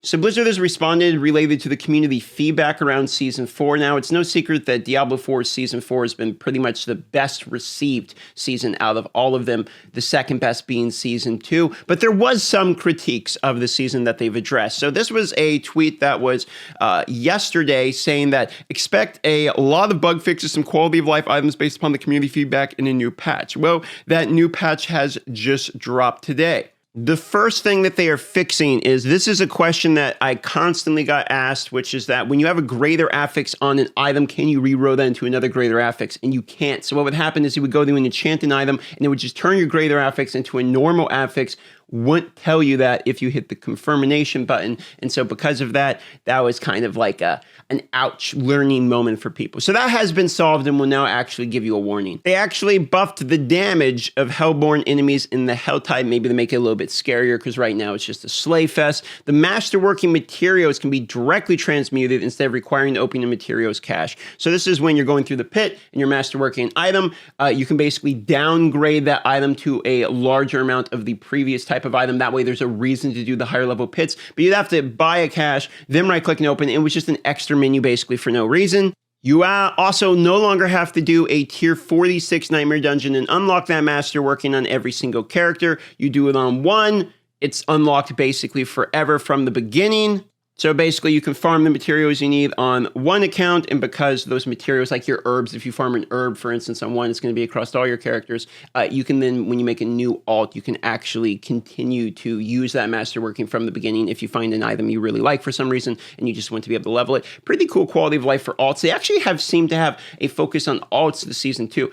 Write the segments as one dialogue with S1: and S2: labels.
S1: So Blizzard has responded related to the community feedback around Season 4. Now, it's no secret that Diablo 4 Season 4 has been pretty much the best received season out of all of them, the second best being Season 2. But there was some critiques of the season that they've addressed. So this was a tweet that was yesterday saying that expect a lot of bug fixes, some quality of life items based upon the community feedback in a new patch. Well, that new patch has just dropped today. The first thing that they are fixing is, this is a question that I constantly got asked, which is that when you have a greater affix on an item, can you reroll that into another greater affix? And you can't. So what would happen is you would go to and enchant an item, and it would just turn your greater affix into a normal affix. Wouldn't tell you that if you hit the confirmation button. And so because of that, that was kind of like an ouch learning moment for people. So that has been solved and will now actually give you a warning. They actually buffed the damage of Hellborn enemies in the Helltide, maybe to make it a little bit scarier, because right now it's just a slay fest. The masterworking materials can be directly transmuted instead of requiring to open a materials cache. So this is when you're going through the pit and you're masterworking an item, you can basically downgrade that item to a larger amount of the previous type of item. That way there's a reason to do the higher level pits, but you'd have to buy a cache, then right click and open. It was just an extra menu basically for no reason. You also no longer have to do a tier 46 nightmare dungeon and unlock that master working on every single character. You do it on one. It's unlocked basically forever from the beginning. So basically you can farm the materials you need on one account, and because those materials, like your herbs, if you farm an herb, for instance, on one, it's going to be across all your characters. You can then, when you make a new alt, you can actually continue to use that masterworking from the beginning if you find an item you really like for some reason and you just want to be able to level it. Pretty cool quality of life for alts. They actually seem to have a focus on alts this season too.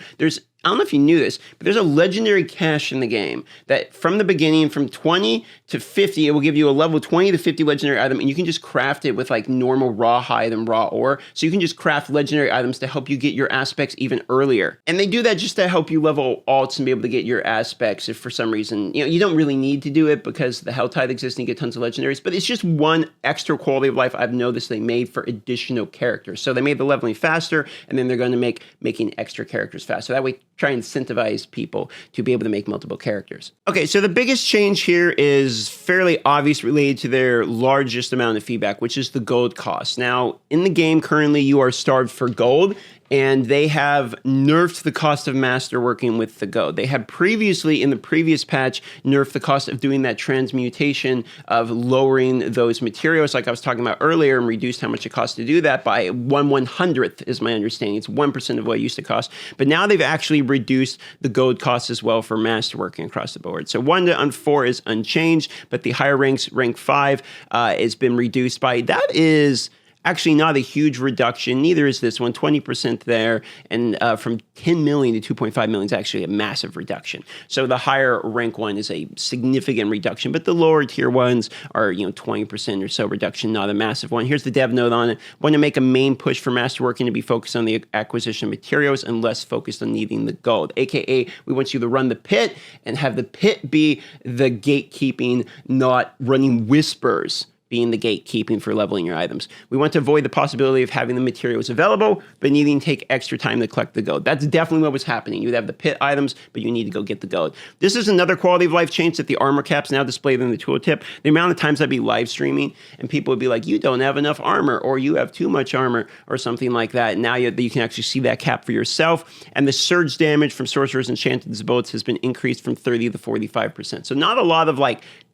S1: I don't know if you knew this, but there's a legendary cache in the game that from the beginning, from 20 to 50, it will give you a level 20 to 50 legendary item, and you can just craft it with like normal raw hide and raw ore. So you can just craft legendary items to help you get your aspects even earlier. And they do that just to help you level alts and be able to get your aspects if for some reason, you don't really need to do it because the Helltide exists and you get tons of legendaries, but it's just one extra quality of life I've noticed they made for additional characters. So they made the leveling faster, and then they're going to making extra characters faster. That way, try and incentivize people to be able to make multiple characters. Okay, so the biggest change here is fairly obvious related to their largest amount of feedback, which is the gold cost. Now, in the game currently, you are starved for gold, and they have nerfed the cost of masterworking with the gold. They had previously, in the previous patch, nerfed the cost of doing that transmutation, of lowering those materials like I was talking about earlier, and reduced how much it costs to do that by 1/100th is my understanding. It's 1% of what it used to cost. But now they've actually reduced the gold cost as well for masterworking across the board. So 1 to 4 is unchanged, but the higher ranks, rank 5, has been reduced by, that is actually not a huge reduction. Neither is this one, 20% there. And from 10 million to 2.5 million is actually a massive reduction. So the higher rank one is a significant reduction, but the lower tier ones are, 20% or so reduction, not a massive one. Here's the dev note on it. Want to make a main push for masterworking to be focused on the acquisition of materials and less focused on needing the gold. AKA, we want you to run the pit and have the pit be the gatekeeping, not running whispers being the gatekeeping for leveling your items. We want to avoid the possibility of having the materials available, but needing to take extra time to collect the gold. That's definitely what was happening. You would have the pit items, but you need to go get the gold. This is another quality of life change, that the armor caps now displayed in the tooltip. The amount of times I'd be live streaming and people would be like, you don't have enough armor, or you have too much armor, or something like that. And now you can actually see that cap for yourself. And the surge damage from sorcerers enchanted bullets has been increased from 30 to 45%. So not a lot of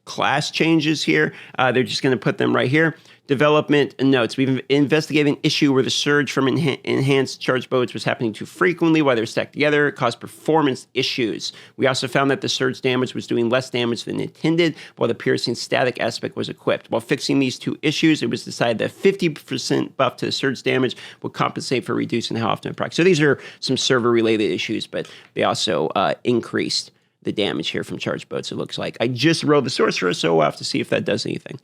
S1: class changes here. They're just going to put them right here. Development notes. We've investigated an issue where the surge from enhanced charge boats was happening too frequently while they're stacked together. It caused performance issues. We also found that the surge damage was doing less damage than intended while the piercing static aspect was equipped. While fixing these two issues, it was decided that 50% buff to the surge damage would compensate for reducing how often it procs. So these are some server-related issues, but they also increased the damage here from charge boats, it looks like. I just rolled the sorcerer, so we'll have to see if that does anything.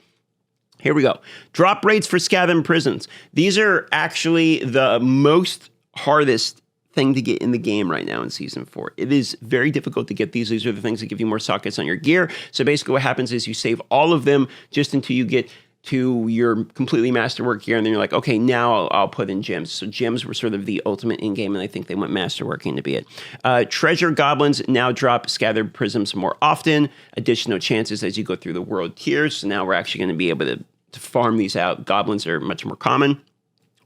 S1: Here we go. Drop rates for Scatham prisons. These are actually the most hardest thing to get in the game right now in Season 4. It is very difficult to get these. These are the things that give you more sockets on your gear. So basically what happens is you save all of them just until you get to your completely masterwork gear, and then you're like, okay, now I'll put in gems. So gems were sort of the ultimate in-game, and I think they want masterworking to be it. Treasure goblins now drop scattered prisms more often. Additional chances as you go through the world tiers. So now we're actually going to be able to to farm these out. Goblins are much more common.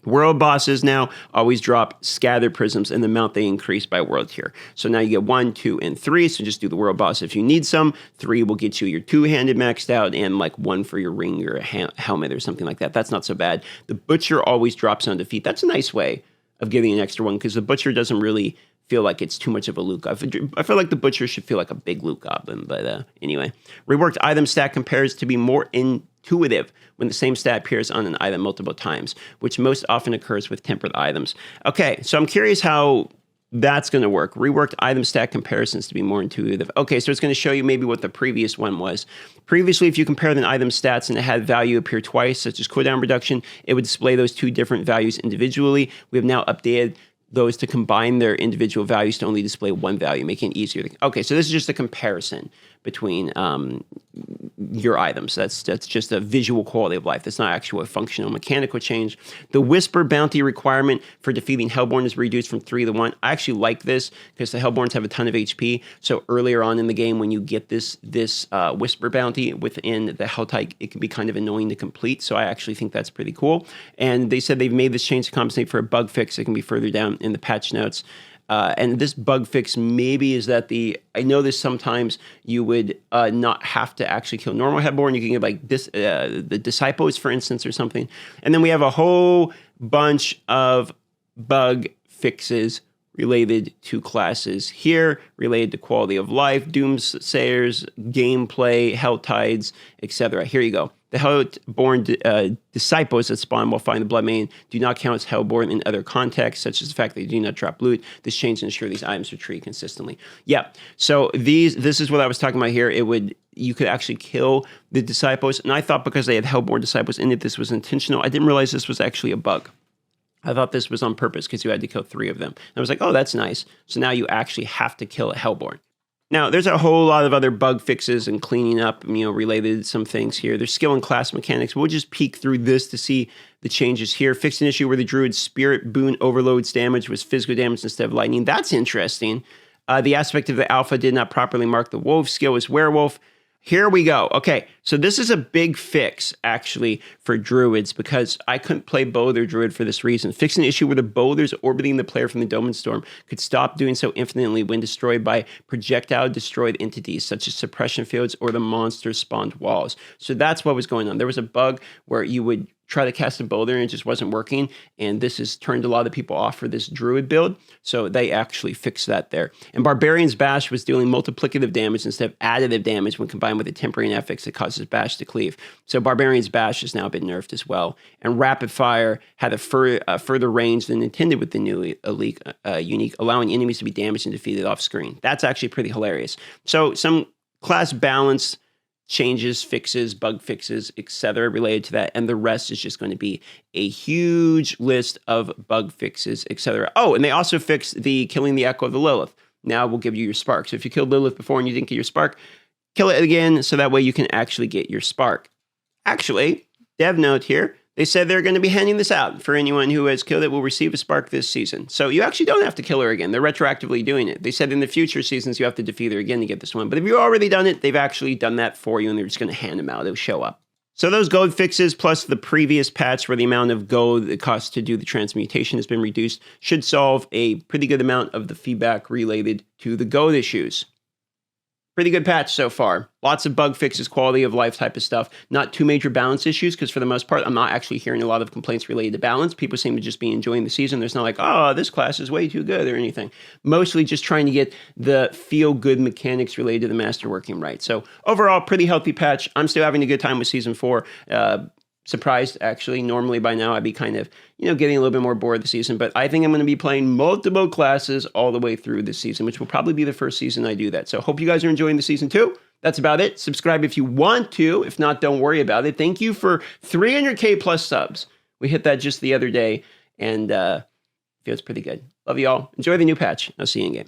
S1: World bosses now always drop scatter prisms, and the amount they increase by world tier. So now you get 1, 2, and 3. So just do the world boss if you need some. 3 will get you your 2-handed maxed out, and like 1 for your ring or helmet or something like that. That's not so bad. The butcher always drops on defeat. That's a nice way of getting an extra one, because the butcher doesn't really feel like it's too much of a loot goblin. I feel like the butcher should feel like a big loot goblin, but anyway. Reworked item stat compares to be more intuitive when the same stat appears on an item multiple times, which most often occurs with tempered items. Okay, so I'm curious how that's going to work. Reworked item stat comparisons to be more intuitive. Okay, so it's going to show you maybe what the previous one was. Previously, if you compared an item stats and it had value appear twice, such as cooldown reduction, it would display those 2 different values individually. We have now updated those to combine their individual values to only display 1 value, making it easier. Okay, so this is just a comparison between your items. That's just a visual quality of life. That's not actually a functional mechanical change. The Whisper bounty requirement for defeating Hellborn is reduced from 3 to 1. I actually like this because the Hellborns have a ton of HP. So earlier on in the game, when you get this Whisper bounty within the Hell type, it can be kind of annoying to complete. So I actually think that's pretty cool. And they said they've made this change to compensate for a bug fix. It can be further down in the patch notes. And this bug fix maybe is that I know this sometimes you would not have to actually kill normal Hellborn. You can get like the Disciples, for instance, or something. And then we have a whole bunch of bug fixes related to classes here, related to quality of life, doomsayers, gameplay, hell tides, etc. Here you go. The Hellborn disciples that spawn while fighting the Bloodmane do not count as Hellborn in other contexts, such as the fact that they do not drop loot. This change to ensure these items are treated consistently. Yeah, so this is what I was talking about here. You could actually kill the disciples, and I thought because they had Hellborn disciples in it, this was intentional. I didn't realize this was actually a bug. I thought this was on purpose because you had to kill 3 of them. And I was like, oh, that's nice. So now you actually have to kill a Hellborn. Now, there's a whole lot of other bug fixes and cleaning up, related to some things here. There's skill and class mechanics. We'll just peek through this to see the changes here. Fixed an issue where the Druid's Spirit Boon Overload's damage was physical damage instead of lightning. That's interesting. The aspect of the alpha did not properly mark the wolf skill as werewolf. Here we go. Okay, so this is a big fix, actually, for Druids, because I couldn't play Boulder or Druid for this reason. Fix an issue where the boulders orbiting the player from the Dome and Storm could stop doing so infinitely when destroyed by projectile-destroyed entities, such as suppression fields or the monster-spawned walls. So that's what was going on. There was a bug where you would try to cast a boulder and it just wasn't working, and this has turned a lot of people off for this Druid build, so they actually fixed that there. And Barbarian's Bash was dealing multiplicative damage instead of additive damage when combined with a temporary affix that causes Bash to cleave. So Barbarian's Bash has now been nerfed as well. And Rapid Fire had a further range than intended with the new elite unique, allowing enemies to be damaged and defeated off screen. That's actually pretty hilarious. So some class balance changes, fixes, bug fixes, etc. related to that, and the rest is just going to be a huge list of bug fixes, etc. Oh, and they also fixed the killing the Echo of the Lilith. Now we'll give you your spark. So if you killed Lilith before and you didn't get your spark, kill it again so that way you can actually get your spark. Actually, dev note here, they said they're going to be handing this out for anyone who has killed it will receive a spark this season. So you actually don't have to kill her again. They're retroactively doing it. They said in the future seasons you have to defeat her again to get this one. But if you've already done it, they've actually done that for you, and they're just going to hand them out. It'll show up. So those gold fixes plus the previous patch where the amount of gold it costs to do the transmutation has been reduced should solve a pretty good amount of the feedback related to the gold issues. Pretty good patch so far. Lots of bug fixes, quality of life type of stuff. Not too major balance issues, because for the most part, I'm not actually hearing a lot of complaints related to balance. People seem to just be enjoying the season. There's not like, oh, this class is way too good or anything. Mostly just trying to get the feel-good mechanics related to the master working right. So overall, pretty healthy patch. I'm still having a good time with Season 4. Surprised, actually. Normally by now I'd be kind of, getting a little bit more bored this season, but I think I'm going to be playing multiple classes all the way through this season, which will probably be the first season I do that. So hope you guys are enjoying the season 2. That's about it. Subscribe if you want to. If not, don't worry about it. Thank you for 300K plus subs. We hit that just the other day, and feels pretty good. Love you all. Enjoy the new patch. I'll see you in game.